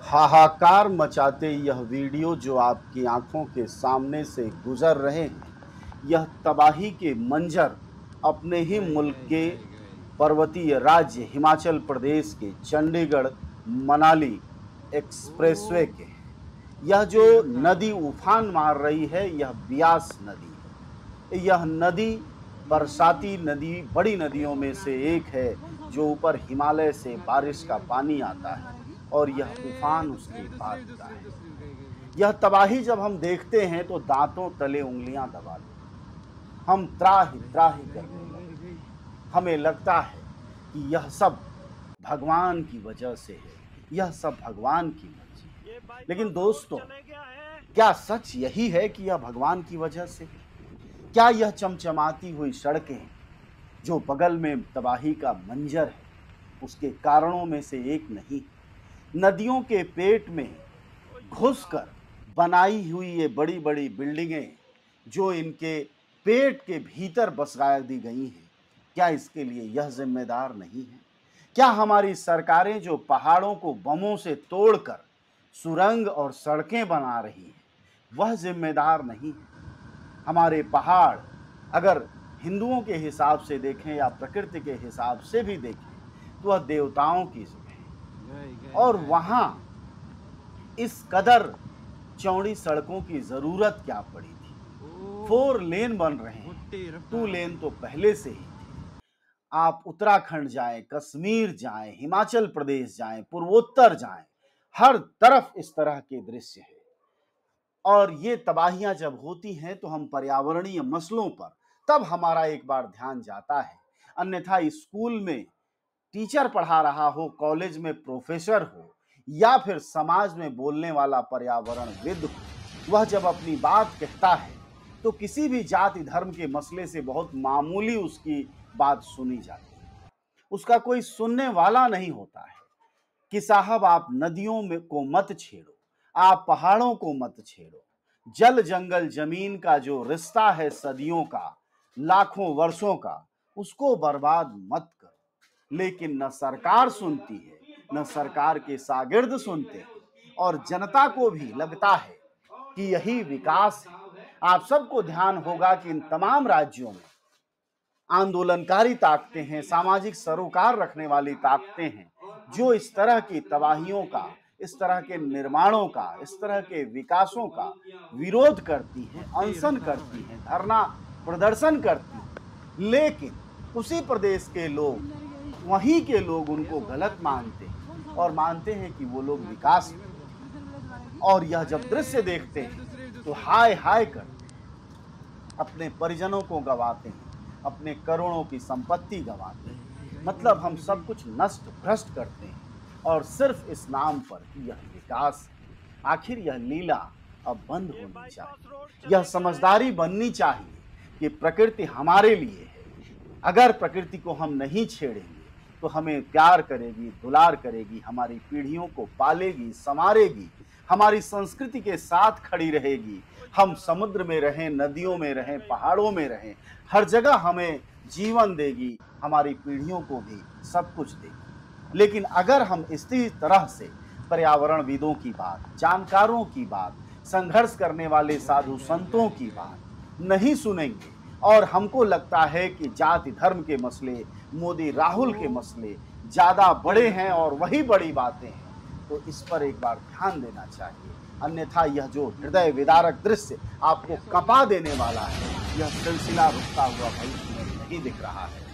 हाहाकार मचाते यह वीडियो जो आपकी आंखों के सामने से गुजर रहे हैं, यह तबाही के मंजर अपने ही मुल्क के पर्वतीय राज्य हिमाचल प्रदेश के चंडीगढ़ मनाली एक्सप्रेसवे के हैं। यह जो नदी उफान मार रही है, यह ब्यास नदी है। यह नदी बरसाती नदी बड़ी नदियों में से एक है जो ऊपर हिमालय से बारिश का पानी आता है और यह उफान उसके बाद का है। यह तबाही जब हम देखते हैं तो दांतों तले उंगलियां दबा लेते, हम त्राहि त्राहि करने लगते हैं। हमें लगता है कि यह सब भगवान की वजह से है, यह सब भगवान की मर्जी है। लेकिन दोस्तों, क्या सच यही है कि यह भगवान की वजह से है? क्या यह चमचमाती हुई सड़कें जो बगल में तबाही का मंजर है, उसके कारणों में से एक नहीं? नदियों के पेट में घुसकर बनाई हुई ये बड़ी बड़ी बिल्डिंगें जो इनके पेट के भीतर बसा दी गई हैं, क्या इसके लिए यह जिम्मेदार नहीं है? क्या हमारी सरकारें जो पहाड़ों को बमों से तोड़कर सुरंग और सड़कें बना रही हैं, वह जिम्मेदार नहीं है? हमारे पहाड़ अगर हिंदुओं के हिसाब से देखें या प्रकृति के हिसाब से भी देखें तो वह देवताओं की जगह है, और वहां इस कदर चौड़ी सड़कों की जरूरत क्या पड़ी थी? 4 लेन बन रहे हैं, 2 लेन तो पहले से ही थे। आप उत्तराखंड जाएं, कश्मीर जाएं, हिमाचल प्रदेश जाएं, पूर्वोत्तर जाएं, हर तरफ इस तरह के दृश्य है। और ये तबाहियां जब होती हैं तो हम पर्यावरणीय मसलों पर तब हमारा एक बार ध्यान जाता है। अन्यथा स्कूल में टीचर पढ़ा रहा हो, कॉलेज में प्रोफेसर हो, या फिर समाज में बोलने वाला पर्यावरणविद हो, वह जब अपनी बात कहता है तो किसी भी जाति धर्म के मसले से बहुत मामूली उसकी बात सुनी जाती है। उसका कोई सुनने वाला नहीं होता है कि साहब आप नदियों में को मत छेड़ो, आप पहाड़ों को मत छेड़ो, जल जंगल जमीन का जो रिश्ता है सदियों का, लाखों वर्षों का, उसको बर्बाद मत करो। लेकिन न सरकार सुनती है, न सरकार के शागिर्द सुनते हैं, और जनता को भी लगता है कि यही विकास है। आप सबको ध्यान होगा कि इन तमाम राज्यों में आंदोलनकारी ताकतें हैं, सामाजिक सरोकार रखने वाली ताकतें हैं, जो इस तरह की तबाहियों का, इस तरह के निर्माणों का, इस तरह के विकासों का विरोध करती हैं, अनशन करती हैं, धरना प्रदर्शन करती हैं। लेकिन उसी प्रदेश के लोग, वहीं के लोग उनको गलत मानते हैं और मानते हैं कि वो लोग विकास में हैं। और यह जब दृश्य देखते हैं तो हाय हाय करते हैं, अपने परिजनों को गंवाते हैं, अपने करोड़ों की संपत्ति गंवाते हैं। मतलब हम सब कुछ नष्ट भ्रष्ट करते हैं, और सिर्फ इस नाम पर कि यह विकास है। आखिर यह लीला अब बंद होनी चाहिए। यह समझदारी बननी चाहिए कि प्रकृति हमारे लिए है। अगर प्रकृति को हम नहीं छेड़ेंगे तो हमें प्यार करेगी, दुलार करेगी, हमारी पीढ़ियों को पालेगी, संवारेगी, हमारी संस्कृति के साथ खड़ी रहेगी। हम समुद्र में रहें, नदियों में रहें, पहाड़ों में रहें, हर जगह हमें जीवन देगी, हमारी पीढ़ियों को भी सब कुछ देगी। लेकिन अगर हम इसी तरह से पर्यावरणविदों की बात, जानकारों की बात, संघर्ष करने वाले साधु संतों की बात नहीं सुनेंगे, और हमको लगता है कि जाति धर्म के मसले, मोदी राहुल के मसले ज्यादा बड़े हैं और वही बड़ी बातें हैं, तो इस पर एक बार ध्यान देना चाहिए। अन्यथा यह जो हृदय विदारक दृश्य आपको कंपा देने वाला है, यह सिलसिला रुकता हुआ भविष्य में नहीं दिख रहा है।